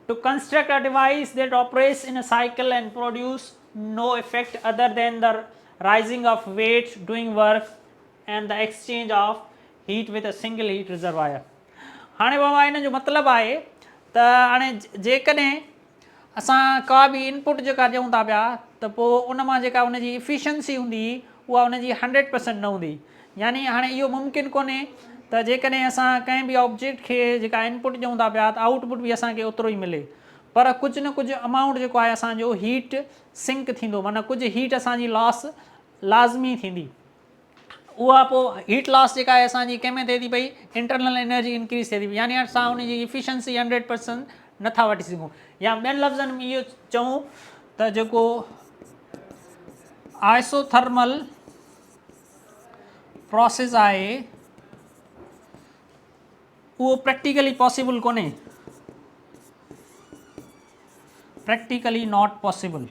to construct a device that operates in a cycle and produce no effect other than the rising of weight doing work and the exchange of heat with a single heat reservoir. हाणे बाबा हिन जो मतिलबु आहे त हाणे जेकॾहिं असां का बि इनपुट जेका ॾियूं था पिया त पोइ उन मां जेका उनजी इफिशियंसी हूंदी उहा उनजी 100% न हूंदी, यानी हाणे इहो मुमकिन कोन्हे त जेकॾहिं असां कंहिं बि ऑब्जेक्ट खे जेका इनपुट ॾियूं था पिया त आउटपुट बि असांखे ओतिरो ई मिले, पर कुझु न कुझु अमाउंट जेको आहे असांजो हीट सिंक थींदो, माना कुझु हीट असांजी लॉस लाज़मी थींदी। उहा पोइ हीट लॉस जेका आहे असांजी कंहिं में थिए थी पई, इंटरनल एनर्जी इंक्रीज़ थिए थी, यानी असां उनजी इफिशियंसी 100% नथा वठी सघूं। या ॿियनि लफ़्ज़नि में इहो चऊं त जेको आइसोथर्मल प्रोसेस आहे उहो प्रैक्टिकली पॉसिबल कोन्हे, प्रैक्टिकली नॉट पॉसिबल।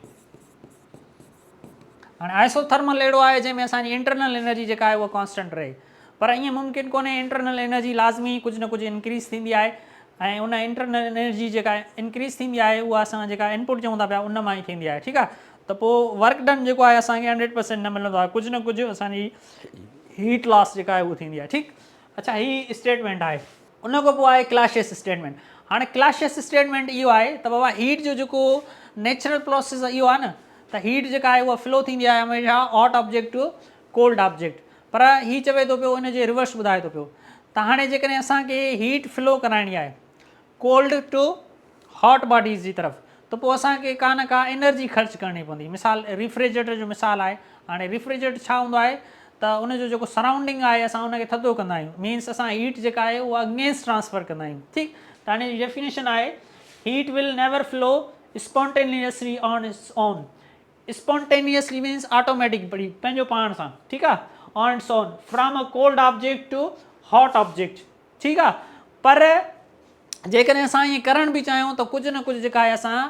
हाणे आइसोथर्मल अहिड़ो आहे जंहिंमें असांजी इंटरनल एनर्जी जेका आहे उहा कॉन्स्टेंट रहे, पर ईअं मुमकिन कोन्हे, इंटरनल एनर्जी लाज़मी कुझु न कुझु इंक्रीज़ थींदी आहे ऐं उन इंटरनल एनर्जी जेका इंक्रीज़ थींदी आहे उहा असां जेका इनपुट चऊं था पिया उन मां ई थींदी आहे, ठीकु आहे। त पोइ वर्क डन जेको आहे असांखे 100% न मिलंदो आहे, कुझु न कुझु असांजी हीट लॉस जेका आहे उहा थींदी आहे। ठीकु, अच्छा ही स्टेटमेंट आहे। उन खां पोइ आहे क्लाशियस स्टेटमेंट। हाणे क्लाशियस स्टेटमेंट इहो आहे त बाबा हीट जो जेको नेचुरल प्रोसेस इहो आहे न, त हीट जेका आहे उहा फ्लो थींदी आहे हमेशह hot object to cold object, पर हीउ चवे थो पियो हिन जे रिवर्स ॿुधाए थो पियो। त हाणे जेकॾहिं असांखे हीट फ्लो कराइणी आहे कोल्ड टू हॉट बॉडीज़ जी तरफ़, त पोइ असांखे का न का एनर्जी ख़र्च करणी पवंदी। मिसाल रेफ्रिजरेटर जो मिसाल आहे। हाणे रेफ्रिजरेटर छा हूंदो आहे त उनजो जेको सराउंडिंग आहे असां उनखे थधो कंदा आहियूं, मीन्स असां हीट जेका आहे उहा अगेंस्ट ट्रांसफर कंदा आहियूं। ठीकु, त हाणे डेफिनेशन आहे heat will never flow spontaneously on its own. Spontaneously means automatic पंहिंजो पाण सां, ठीकु आहे, on its own from a cold object to hot object. ठीकु आहे, पर जेकॾहिं असां ईअं करण बि चाहियूं त कुझु न कुझु जेका आहे असां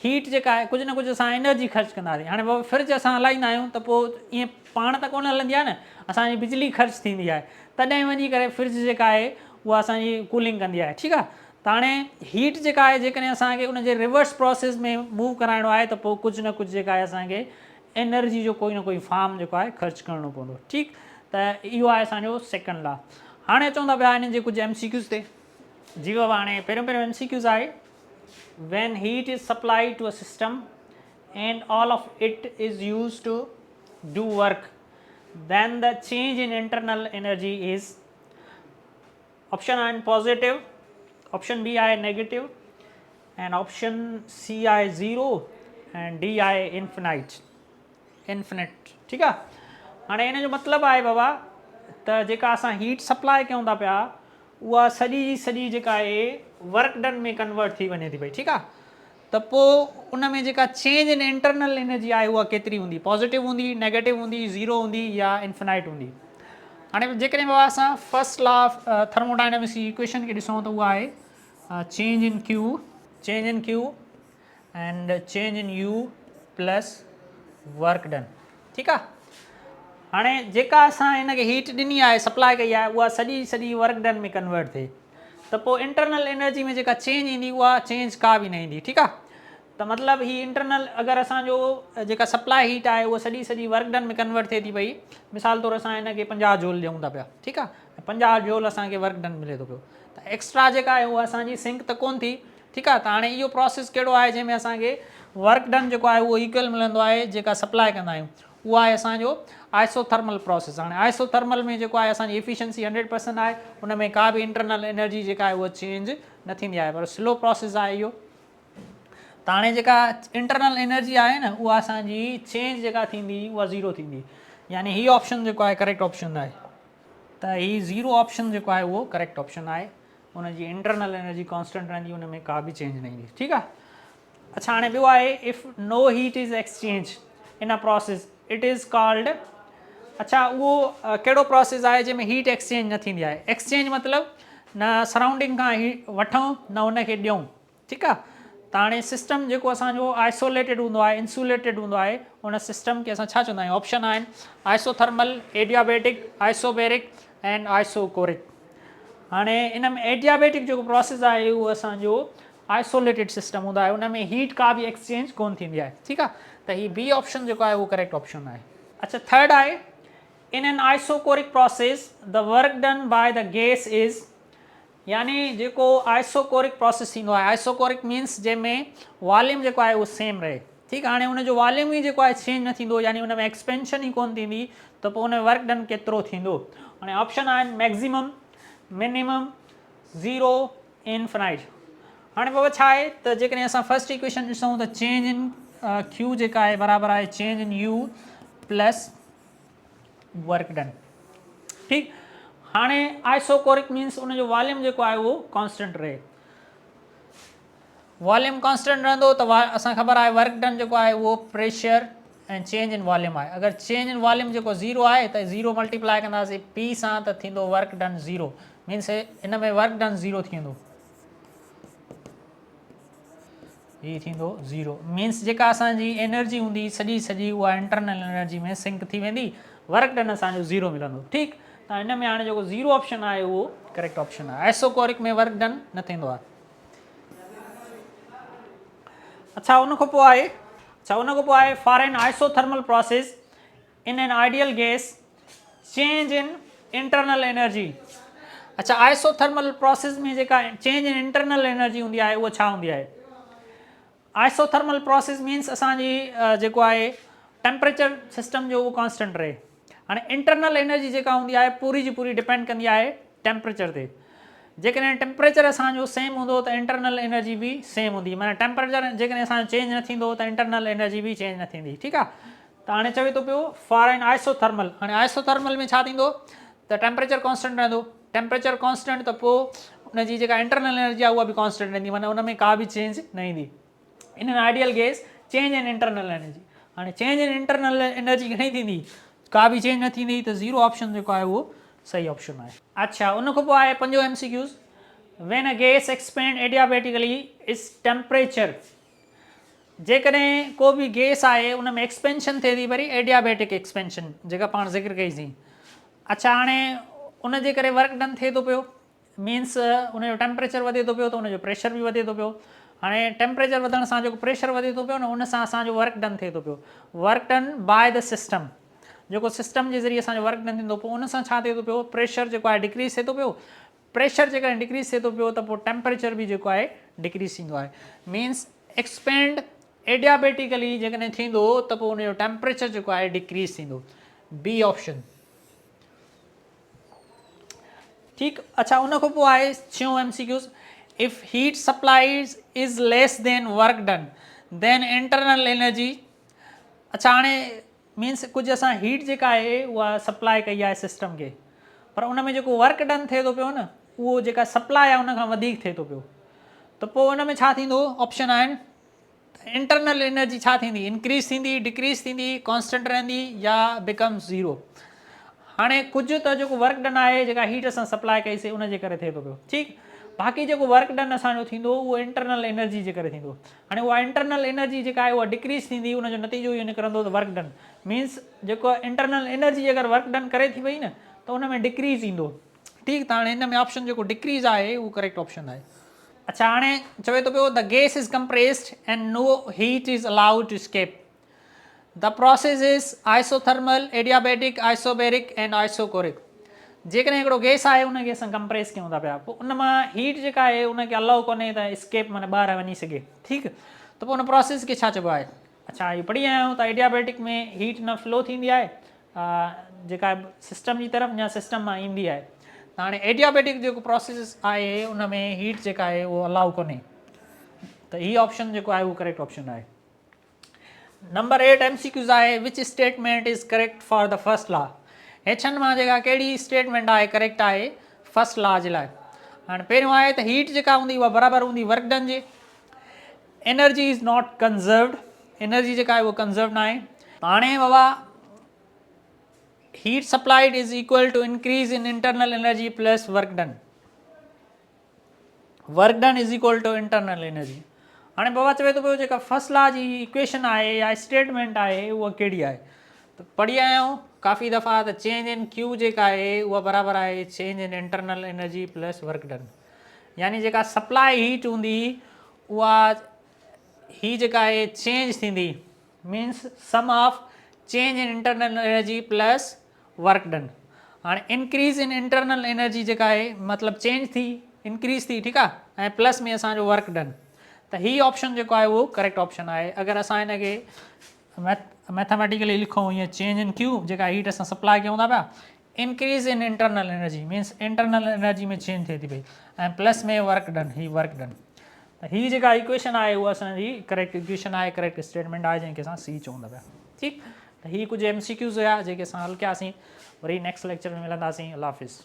हीट जेका आहे कुझु न कुझु असां एनर्जी ख़र्च कंदासीं। हाणे बाबा फ्रिज असां हलाईंदा आहियूं त पोइ ईअं पाण त कोन हलंदी आहे न, असांजी बिजली ख़र्च थींदी आहे, तॾहिं वञी करे फ्रिज जेका आहे उहा असांजी कूलिंग कंदी आहे। ठीकु आहे, त हाणे हीट जेका आहे जेकॾहिं असांखे उनजे रिवर्स प्रोसेस में मूव कराइणो आहे त पोइ कुझु न कुझु जेका आहे असांखे एनर्जी जो कोई न कोई फॉर्म जेको आहे ख़र्च करिणो पवंदो। ठीकु, त इहो आहे असांजो सेकंड लॉ। हाणे अचूं था पिया हिननि जे कुझु MCQs ते। जी बाबा, हाणे पहिरियों MCQs आहे when heat is supplied to a system and all of it is used to do work, then the change in internal energy is option A positive, option B आहे negative, and option C आहे 0 and D आहे infinite। ठीकु आहे, हाणे हिन जो मतिलबु आहे बाबा त जेका असां हीट सप्लाई कयूं था पिया उहा सॼी जी सॼी जेका आहे वर्क डन में कन्वर्ट थी वञे थी पई। ठीकु आहे, त पोइ उन में जेका चेंज इन इंटरनल एनर्जी आहे उहा केतिरी हूंदी, पॉज़िटिव हूंदी, नेगेटिव हूंदी, ज़ीरो हूंदी या इन्फिनाइट हूंदी। हाणे जेकॾहिं बाबा असां फर्स्ट लॉ ऑफ थर्मोडायनेमिक्स जी इक्वेशन खे ॾिसूं त उहा आहे change in Q and change in U plus work done. ठीकु आहे, हाणे जेका असां हिनखे हीट ॾिनी आहे सप्लाई कई आहे उहा सॼी वर्क डन में कन्वर्ट थिए, त पोइ इंटरनल एनर्जी में जेका चेंज ईंदी उहा चेंज का बि न ईंदी। ठीकु आहे, त मतिलबु ही इंटरनल अगरि असांजो जेका सप्लाई हीट आहे उहा सॼी वर्क डन में कन्वर्ट थिए थी पई, मिसाल तौरु असां हिनखे 50 जूल ॾियूं था पिया। ठीकु आहे, 50 जूल असांखे वर्क डन मिले थो पियो, त एक्स्ट्रा जेका आहे उहा असांजी सिंक त कोन थी। ठीकु आहे, त हाणे इहो प्रोसेस कहिड़ो आहे जंहिंमें असांखे वर्क डन जेको आहे उहो इक्वल मिलंदो आहे जेका सप्लाई कंदा आहियूं, उहा आहे असांजो आइसोथर्मल प्रोसेस। हाणे आइसोथर्मल में जेको आहे असांजी एफिशिएंसी 100% आहे, उन में का बि इंटरनल एनर्जी जेका आहे उहा चेंज न थींदी आहे, पर स्लो प्रोसेस आहे इहो। त हाणे जेका इंटरनल एनर्जी आहे न उहा असांजी चेंज जेका थींदी उहा ज़ीरो थींदी, यानी हीउ ऑप्शन जेको आहे करेक्ट ऑप्शन आहे। त हीउ ज़ीरो ऑप्शन जेको आहे उहो करेक्ट ऑप्शन आहे, उनजी इंटरनल एनर्जी कॉन्स्टेंट रहंदी, उन में का बि चेंज न ईंदी। ठीकु आहे, अच्छा हाणे ॿियो आहे if no heat is exchange in a process it is called. अच्छा उहो कहिड़ो प्रोसेस आहे जंहिंमें हीट एक्सचेंज न थींदी आहे। एक्सचेंज मतिलबु न सराउंडिंग खां हीट वठूं न उनखे ॾियूं। ठीकु आहे, त हाणे सिस्टम जेको असांजो आइसोलेटेड हूंदो आहे, इंसुलेटेड हूंदो आहे, उन सिस्टम खे असां छा चवंदा आहियूं, ऑप्शन आहिनि isothermal, adiabatic, isobaric and isochoric. हाणे इन में एडियाबेटिक जेको प्रोसेस आहे उहो असांजो आइसोलेटेड सिस्टम हूंदो आहे, उन में हीट का बि एक्सचेंज कोन थींदी आहे। ठीकु आहे, त हीउ बी ऑप्शन जेको आहे उहो करेक्ट ऑप्शन आहे। अच्छा थर्ड आहे in an isochoric process the work done by the gas is, यानी जेको आइसोकोरिक प्रोसेस थींदो आहे, आइसोकोरिक मीन्स जंहिंमें वॉल्यूम जेको आहे उहो सेम रहे। ठीकु आहे, हाणे उनजो वॉल्यूम ई जेको आहे चेंज न थींदो, यानी उन में एक्सपेंशन ई कोन थींदी, त पोइ उन वर्क डन केतिरो थींदो। हाणे ऑप्शन आहिनि मैक्सिमम, मिनिमम, ज़ीरो, इन्फिनाइट। हाणे बाबा छा आहे त जेकॾहिं असां फर्स्ट इक्वेशन ॾिसूं त चेंज इन क्यू जेका आहे बराबरि आहे change in U plus work done. ठीकु, हाणे आइसोकोरिक मीन्स उनजो वॉल्यूम जेको आहे उहो कॉन्स्टेंट रहे, वॉल्यूम कॉन्स्टेंट रहंदो त असां ख़बर आहे वर्क डन जेको आहे उहो प्रेशर ऐं चेंज इन वॉल्यूम आहे। अगरि चेंज इन वॉल्यूम जेको ज़ीरो आहे त ज़ीरो मल्टीप्लाई कंदासीं पी सां त थींदो work done zero, means in में वर्क डन ज़ीरो थी वेंदो, हीअ थींदो ज़ीरो, मीन्स जेका असांजी एनर्जी हूंदी सॼी उहा इंटरनल एनर्जी में सिंक थी वेंदी, वर्क डन असांजो ज़ीरो मिलंदो। ठीकु, त हिन में हाणे जेको ज़ीरो ऑप्शन आहे उहो करेक्ट ऑप्शन आहे, आइसोकोरिक में वर्क डन न थींदो आहे। अच्छा उन खां पोइ आहे अच्छा उन खां पोइ आहे for an isothermal process in an ideal gas change in internal energy. अच्छा आइसोथर्मल प्रोसेस में जेका चेंज इन इंटरनल एनर्जी हूंदी आहे उहा छा हूंदी आहे? आइसोथर्मल प्रोसेस मीन्स असांजी जेको आहे टेम्परेचर सिस्टम जो उहो कॉन्स्टेंट रहे। हाणे इंटरनल एनर्जी जेका हूंदी आहे पूरी जी पूरी डिपेंड कंदी आहे टेम्परेचर ते। जेकॾहिं टेम्परेचर असांजो सेम हूंदो त इंटरनल एनर्जी बि सेम हूंदी, माना टेम्परेचर जेकॾहिं असांजो चेंज न थींदो त इंटरनल एनर्जी बि चेंज न थींदी। ठीकु आहे, त हाणे चवे थो पियो फॉर एन आइसोथर्मल। हाणे आइसोथर्मल में छा थींदो त टेम्परेचर कॉन्स्टेंट रहंदो, टेम्परेचर कॉन्स्टेंट त पोइ उनजी जेका इंटरनल एनर्जी आहे उहा बि कॉन्स्टेंट रहंदी, माना उन में का बि चेंज न ईंदी। In an ideal gas change in internal energy. हाणे चेंज इन इंटरनल एनर्जी घणी थींदी, का बि चेंज न थींदी, त ज़ीरो ऑप्शन जेको आहे उहो सही ऑप्शन आहे। अच्छा उन खां पोइ आहे पंजो MCQs when a gas expand adiabatically is temperature. जेकॾहिं को बि गैस आहे उन में एक्सपेंशन थिए थी वरी एडियाबेटिक एक्सपेंशन जेका पाण ज़िक्र कईसीं। अच्छा हाणे उन जे करे वर्क डन थिए थो पियो, मीन्स उनजो टेम्परेचर वधे थो पियो त उनजो प्रेशर बि वधे थो पियो। हाणे टेम्परेचर वधण सां जेको प्रेशर वधे थो पियो न उन सां असांजो वर्क डन थिए थो पियो, work done by the system. जेको सिस्टम जे ज़रिए असांजो वर्क डन थींदो पोइ उन सां छा थिए थो पियो, प्रेशर जेको आहे डिक्रीज़ थिए थो पियो। प्रेशर जेकॾहिं डिक्रीज़ थिए थो पियो त पोइ टेम्परेचर बि जेको आहे डिक्रीज़ थींदो आहे। मीन्स एक्सपेंड एडियाबेटिकली जेकॾहिं थींदो त पोइ उनजो टेम्परेचर जेको आहे डिक्रीज़ थींदो, बी ऑप्शन। ठीकु, अच्छा उन खां पोइ आहे 6 MCQs if heat supplies is less than work done then internal energy. अच्छा हाणे मीन्स कुझु असां हीट जेका आहे उहा सप्लाई कई आहे सिस्टम खे, पर उन में जेको वर्क डन थिए थो पियो न उहो जेका सप्लाई आहे उन खां वधीक थिए थो पियो, त पोइ उन में छा थींदो, ऑप्शन आहिनि इंटरनल एनर्जी छा थींदी, इंक्रीज़ थींदी, डिक्रीज़ थींदी, कॉन्स्टेंट रहंदी या बिकम्स ज़ीरो। हाणे कुझु त जेको वर्क डन आहे जेका हीट असां सप्लाई कईसीं उन जे करे थिए थो पियो, ठीकु। बाक़ी जेको वर्क डन असांजो थींदो उहो इंटरनल एनर्जी जे करे थींदो। हाणे उहा इंटरनल एनर्जी जेका आहे उहा डिक्रीज़ थींदी, उनजो नतीजो इहो निकिरंदो त वर्क डन। मीन्स जेको इंटरनल एनर्जी अगरि वर्क डन करे थी वई न त उन में डिक्रीज़ ईंदो, ठीकु। त हाणे हिन में ऑप्शन जेको डिक्रीज़ आहे उहो करेक्ट ऑप्शन आहे। अच्छा हाणे चवे थो पियो the gas is compressed and no heat is allowed to escape. The process is isothermal, adiabatic, isobaric and isochoric. जेकॾहिं हिकिड़ो गैस आहे उनखे असां कंप्रेस कयूं था पिया, पोइ उन मां हीट जेका आहे उनखे अलाउ कोन्हे त स्केप माना ॿाहिरि वञी सघे, ठीकु। त पोइ उन प्रोसेस खे छा चइबो आहे? अच्छा इहो पढ़ी आया आहियूं त एडियाबेटिक में हीट न फ्लो थींदी आहे जेका सिस्टम जी तरफ़ या सिस्टम मां ईंदी आहे। त हाणे एडियाबेटिक जेको प्रोसेस आहे उन में हीट जेका आहे उहो अलाउ कोन्हे, त हीअ ऑप्शन जेको आहे उहो करेक्ट ऑप्शन आहे। नंबर 8 MCQs आहे which statement is correct for the first law. हे छहनि मां जेका कहिड़ी स्टेटमेंट आहे करेक्ट आहे फर्स्ट लॉ जे लाइ। हाणे पहिरियों आहे त हीट जेका हूंदी उहा बराबरि हूंदी वर्क डन जे। Energy is not conserved, energy जेका आहे उहा कंज़र्व न आहे। हाणे बाबा heat supplied is equal to increase in internal energy plus work done, work done is equal to internal energy. हाणे बाबा चवे थो पियो जेका फर्स्ट लॉ जी इक्वेशन आहे या स्टेटमेंट आहे उहा कहिड़ी आहे, त पढ़ी आया आहियूं काफ़ी दफ़ा त चेंज इन क्यू जेका आहे उहा बराबरि आहे change in internal energy plus work done. यानी जेका सप्लाई हीट हूंदी उहा ही जेका आहे चेंज थींदी, means sum of change in internal energy plus work done. हाणे इंक्रीज़ इन इंटरनल एनर्जी जेका आहे मतिलबु चेंज थी इंक्रीज़ थी, ठीकु आहे, ऐं प्लस में असांजो वर्क डन। त हीअ ऑप्शन जेको आहे उहो करेक्ट ऑप्शन आहे। अगरि असां हिनखे मैथमेटिकली लिखूं हीअं चेंज इन क्यू जेका हीट असां सप्लाई कयूं था पिया, increase in internal energy means internal energy में चेंज थिए थी पई, ऐं प्लस में वर्क डन, ही वर्क डन। त हीअ जेका इक्वेशन आहे उहा असांजी करेक्ट इक्वेशन आहे, करेक्ट स्टेटमेंट आहे जंहिंखे असां सी चऊं था पिया, ठीकु। त हीअ कुझु MCQs हुया जेके असां हल कयासीं। वरी नेक्स्ट लेक्चर में मिलंदासीं। अल्लाह हाफ़िज़।